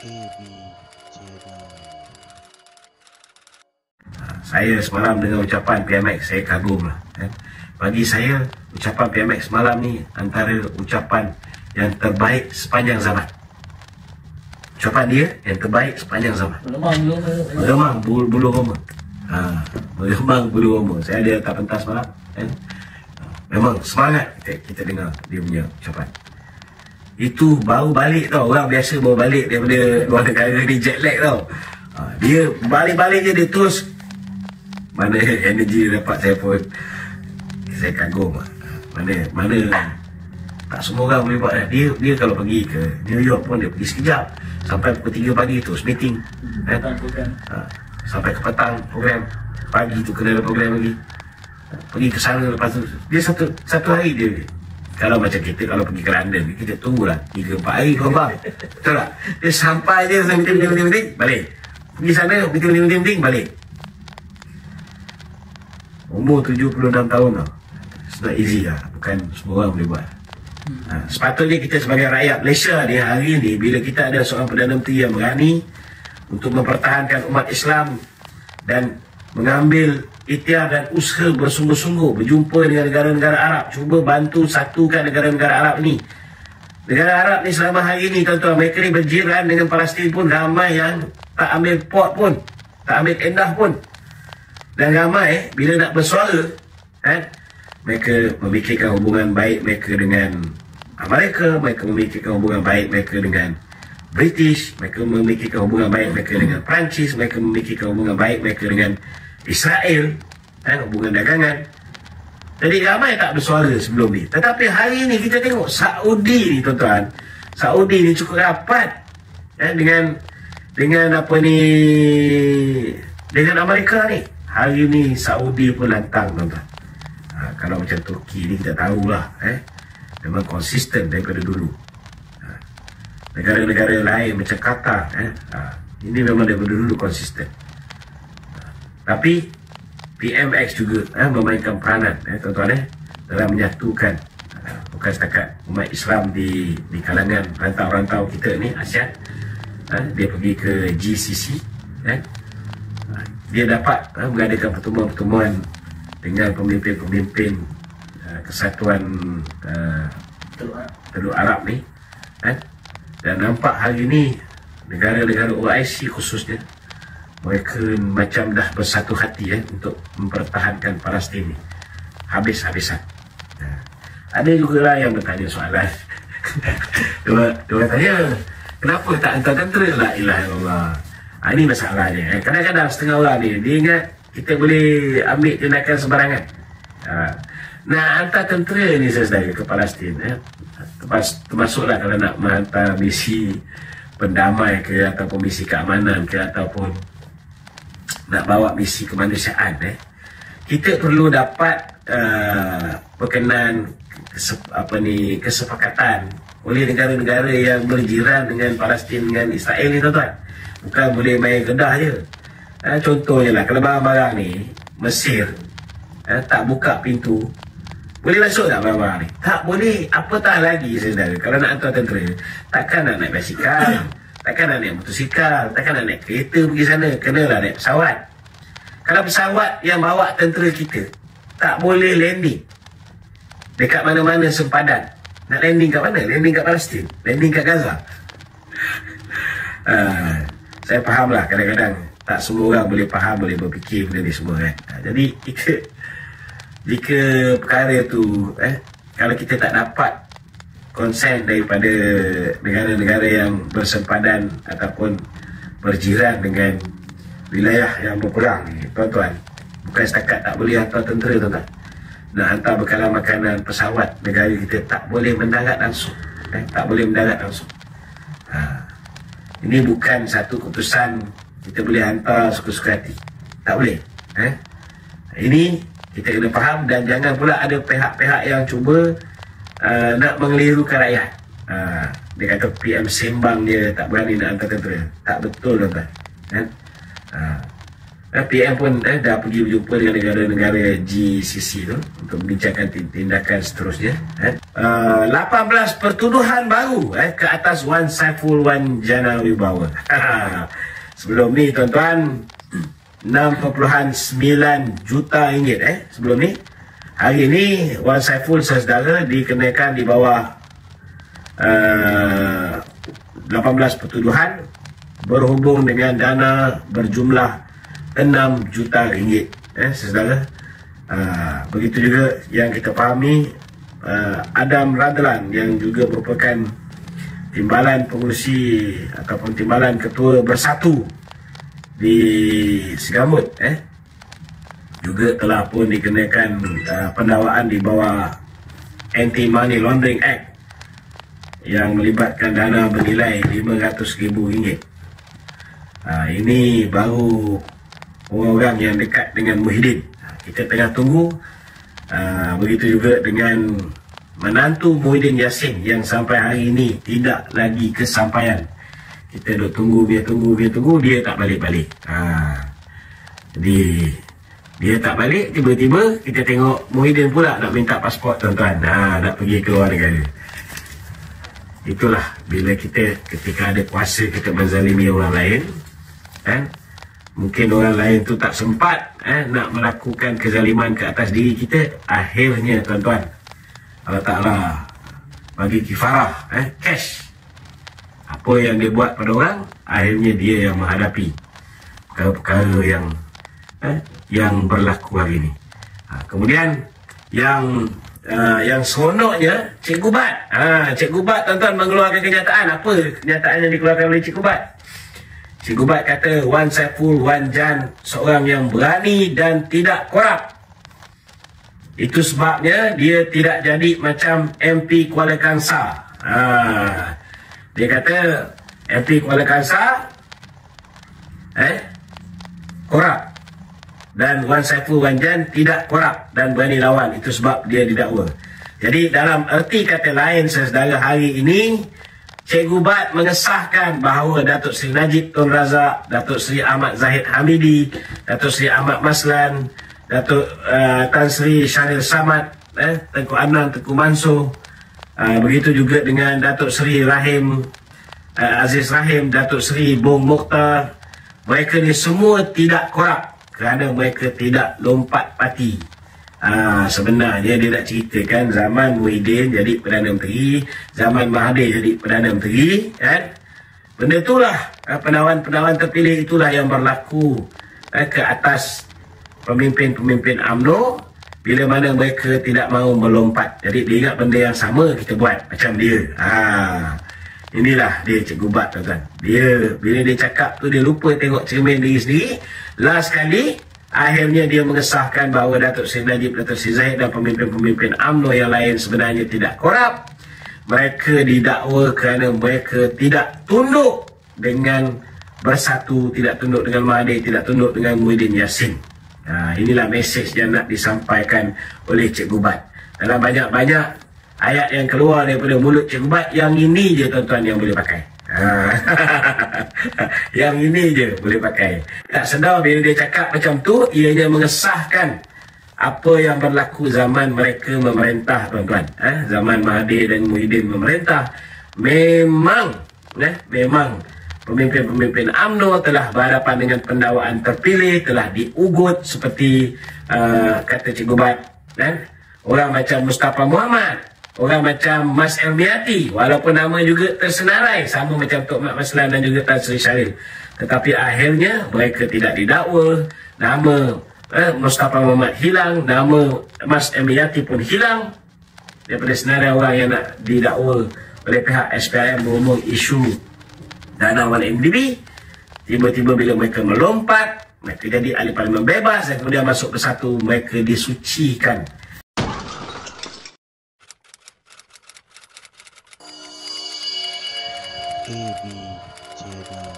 KB Cherry. Saya semalam dengan ucapan PMX, saya kagum lah. Bagi saya, ucapan PMX semalam ni antara ucapan yang terbaik sepanjang zaman. Ucapan dia yang terbaik sepanjang zaman. Meremang bulu roma. Meremang bulu roma. Saya ada tak pentas semalam. Memang semangat kita dengar dia punya ucapan. Itu baru balik tau. Orang biasa baru balik daripada luar negara ni, jet lag tau. Dia balik-balik je dia terus. Mana energi dapat saya pun, saya kagum. Mana tak semua orang boleh buat. Dia kalau pergi ke New York pun dia pergi sekejap, sampai pukul 3 pagi terus meeting. Sampai ke petang program. Pagi tu kena ada program lagi. Pergi ke sana, lepas tu dia satu hari dia. Kalau macam kita kalau pergi ke London, kita tunggulah 3-4 hari khabar. Betul tak? Dia sampai je meeting, balik. Pergi sana, meeting, balik. Umur 76 tahun tau. It's not easy lah. Bukan semua orang boleh buat. Sepatutnya kita sebagai rakyat Malaysia ni hari ni, bila kita ada seorang Perdana Menteri yang berani untuk mempertahankan umat Islam dan mengambil ikhtiar dan usaha bersungguh-sungguh berjumpa dengan negara-negara Arab, cuba bantu satukan negara-negara Arab ni. Negara Arab ni selama hari ni tuan-tuan, mereka ni berjiran dengan Palestin pun ramai yang tak ambil port pun, tak ambil endah pun. Dan ramai bila nak bersuara, mereka memikirkan hubungan baik mereka dengan Amerika, mereka memikirkan hubungan baik mereka dengan British, mereka memikirkan hubungan baik mereka dengan Perancis, mereka memikirkan hubungan baik mereka dengan Israel, hubungan dagangan. Jadi ramai tak bersuara sebelum ni. Tetapi hari ni kita tengok Saudi ni tuan-tuan, Saudi ni cukup rapat dengan apa ni, dengan Amerika ni. Hari ni Saudi pun lantang tuan-tuan. Kalau macam Turki ni kita tahulah, memang konsisten daripada dulu. Negara-negara lain macam Qatar, ini memang daripada dulu konsisten. Tapi PMX juga memainkan peranan tuan-tuan, dalam menyatukan bukan setakat umat Islam di kalangan rantau-rantau kita ni ASEAN. Dia pergi ke GCC, dia dapat mengadakan pertemuan-pertemuan dengan pemimpin-pemimpin Kesatuan Teluk Arab ni, dan nampak hari ni negara-negara OIC khususnya mereka macam dah bersatu hati untuk mempertahankan Palestin ni habis-habisan. Ada juga lah yang bertanya soalan. Dia tanya, kenapa tak hantar tentera? La ilaha illallah. Ini masalahnya. Kadang-kadang setengah orang ni dia ingat kita boleh ambil tindakan sembarangan. Nak hantar tentera ni saudara ke Palestin, termasuklah kalau nak menghantar misi pendamai ke, ataupun misi keamanan ke, ataupun nak bawa misi kemanusiaan, kita perlu dapat berkenan kesepakatan oleh negara-negara yang berjiran dengan Palestin, dengan Israel ni tuan-tuan. Bukan boleh main kedah je. Contohnya lah, kalau barang-barang ni Mesir tak buka pintu, boleh masuk tak barang-barang ni? Tak boleh. Apatah lagi saudara, kalau nak hantar tentera, takkan nak naik basikal, takkan nak naik motosikal, takkan nak naik kereta pergi sana, kenalah naik pesawat. Kalau pesawat yang bawa tentera kita tak boleh landing dekat mana-mana sempadan, nak landing kat mana? Landing kat Palestin, landing kat Gaza. Saya fahamlah kadang-kadang tak semua orang boleh faham, boleh berfikir benda ni semua Jadi jika perkara tu kalau kita tak dapat konsen daripada negara-negara yang bersempadan ataupun berjiran dengan wilayah yang berperang ni tuan-tuan, bukan setakat tak boleh hantar tentera tuan-tuan, nak hantar bekalan makanan, pesawat, negara kita tak boleh mendarat langsung, tak boleh mendarat langsung. Ini bukan satu keputusan kita boleh hantar suka-suka hati, tak boleh. Ini kita kena faham, dan jangan pula ada pihak-pihak yang cuba nak mengelirukan rakyat. Dia kata PM Sembang dia tak berani nak hantar tentera. Tak betul tuan-tuan. PM pun dah pergi berjumpa dengan negara-negara GCC tu untuk membincangkan tindakan seterusnya. 18 pertuduhan baru ke atas Wan Saiful Wan Jana Wibawa. Sebelum ni tuan-tuan, 6.9 juta ringgit sebelum ni. Hari ni Wan Saiful saudara dikenakan di bawah 18 pertuduhan berhubung dengan dana berjumlah 6 juta ringgit, saudara. Begitu juga yang kita fahami, Adam Radlan yang juga merupakan timbalan pengurusi ataupun timbalan ketua Bersatu di Segambut, juga telah pun dikenakan pendakwaan di bawah Anti-Money Laundering Act yang melibatkan dana bernilai RM500,000. Ini baru orang-orang yang dekat dengan Muhyiddin. Kita tengah tunggu. Begitu juga dengan menantu Muhyiddin Yassin yang sampai hari ini tidak lagi kesampaian. Kita duk tunggu, dia tunggu, dia tak balik-balik. Jadi dia tak balik, tiba-tiba kita tengok Muhyiddin pula nak minta pasport, tuan-tuan. Nak pergi ke luar negara. Itulah bila kita ketika ada kuasa kita menzalimi orang lain, mungkin orang lain tu tak sempat nak melakukan kezaliman ke atas diri kita. Akhirnya tuan-tuan, Allah Ta'ala bagi kifarah, cash. Apa yang dia buat pada orang, akhirnya dia yang menghadapi perkara-perkara yang berlaku hari ini. Kemudian yang seronoknya, Cikgu Bat. Cikgu Bat tuan-tuan mengeluarkan kenyataan. Apa kenyataan yang dikeluarkan oleh Cikgu Bat? Cikgu Bat kata Wan Saiful Wan Jan seorang yang berani dan tidak korup. Itu sebabnya dia tidak jadi macam MP Kuala Kangsar. Dia kata MP Kuala Kangsar korup, dan Wan Saiful Wan Jan tidak korup dan berani lawan. Itu sebab dia didakwa. Jadi dalam erti kata lain, saudara, hari ini Cikgu Bat mengesahkan bahawa Datuk Seri Najib Tun Razak, Datuk Seri Ahmad Zahid Hamidi, Datuk Seri Ahmad Maslan, Datuk Tan Sri Syaril Samad, Tengku Adnan, Tengku Mansur, begitu juga dengan Datuk Seri Rahim Aziz Rahim, Datuk Seri Bong Mokhtar. Mereka ni semua tidak korup kerana mereka tidak lompat parti. Sebenarnya dia nak ceritakan zaman Muhyiddin jadi Perdana Menteri, zaman Mahathir jadi Perdana Menteri, benda itulah, penawan-penawan terpilih itulah yang berlaku ke atas pemimpin-pemimpin UMNO bila mana mereka tidak mahu melompat. Jadi dia ingat benda yang sama kita buat macam dia. Inilah dia Cikgu Bat, tuan-tuan. Dia bila dia cakap tu dia lupa tengok cermin diri sendiri. Last kali akhirnya dia mengesahkan bahawa Datuk Seri Najib, Datuk Seri Zahid dan pemimpin-pemimpin UMNO yang lain sebenarnya tidak korup. Mereka didakwa kerana mereka tidak tunduk dengan Bersatu, tidak tunduk dengan Mahathir, tidak tunduk dengan Muhyiddin Yassin. Inilah mesej yang nak disampaikan oleh Cikgu Bat. Dalam banyak-banyak ayat yang keluar daripada mulut Cikgu Bat, yang ini je tuan-tuan yang boleh pakai. Yang ini je boleh pakai. Tak sedar bila dia cakap macam tu, ianya mengesahkan apa yang berlaku zaman mereka memerintah, tuan-tuan. Zaman Mahathir dan Muhyiddin memerintah, memang pemimpin-pemimpin UMNO telah berhadapan dengan pendakwaan terpilih, telah diugut seperti kata Cikgu Bat, orang macam Mustafa Muhammad, orang macam Mas Elmiati, walaupun nama juga tersenarai sama macam Tok Mat Maslan dan juga Tan Sri Syaril, tetapi akhirnya mereka tidak didakwa. Nama Mustafa Muhammad hilang, nama Mas Elmiati pun hilang daripada senarai orang yang nak didakwa oleh pihak SPRM berhubung isu dana 1MDB. Tiba-tiba bila mereka melompat, mereka jadi ahli parlimen bebas dan kemudian masuk Bersatu, mereka disucikan. AB Channel.